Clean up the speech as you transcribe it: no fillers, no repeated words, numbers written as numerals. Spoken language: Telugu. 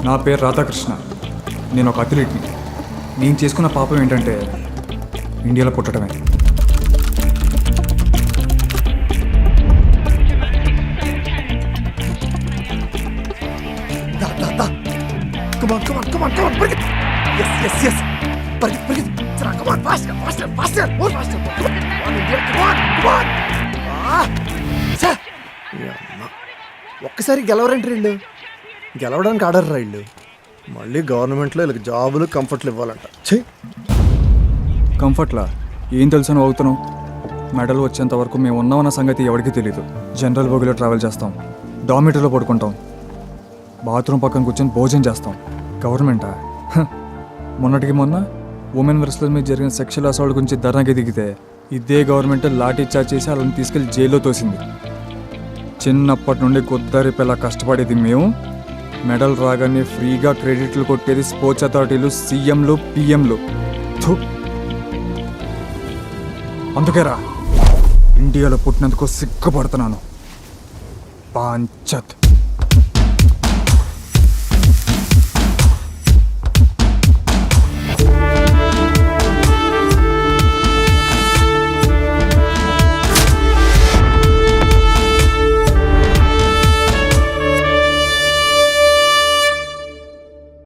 నా పేరు రాధాకృష్ణ. నేను ఒక అథ్లీట్ని. నేను చేసుకున్న పాపం ఏంటంటే ఇండియాలో పుట్టడమే. ఒక్కసారి గెలవరండి వీళ్ళు. గెలవడానికి ఆర్డర్ రా వీళ్ళు. మళ్ళీ గవర్నమెంట్లో వీళ్ళకి జాబులు కంఫర్ట్లు ఇవ్వాలంట. చెయ్యి కంఫర్ట్లా ఏం తెలుసని అవుతున్నావు? మెడల్ వచ్చేంత వరకు మేము ఉన్నామన్న సంగతి ఎవరికీ తెలియదు. జనరల్ బోగిలో ట్రావెల్ చేస్తాం, డామిటరీలో పడుకుంటాం, బాత్రూమ్ పక్కన కూర్చొని భోజనం చేస్తాం. గవర్నమెంటా? మొన్నటికి మొన్న ఉమెన్ వర్సెస్ మీద జరిగిన సెక్షువల్ అసాల్ట్ గురించి ధర్నాకి దిగితే ఇదే గవర్నమెంట్ లాఠీ చార్జ్ చేసి వాళ్ళని తీసుకెళ్లి జైల్లో తోసింది. చిన్నప్పటి నుండి కొద్దారి పిల్ల కష్టపడేది మేము, మెడల్ రాగానే ఫ్రీగా క్రెడిట్లు కొట్టేది స్పోర్ట్స్ అథారిటీలు, సీఎంలు, పిఎంలు. అందుకేరా ఇండియాలో పుట్టినందుకు సిగ్గుపడుతున్నాను. పాంచత్.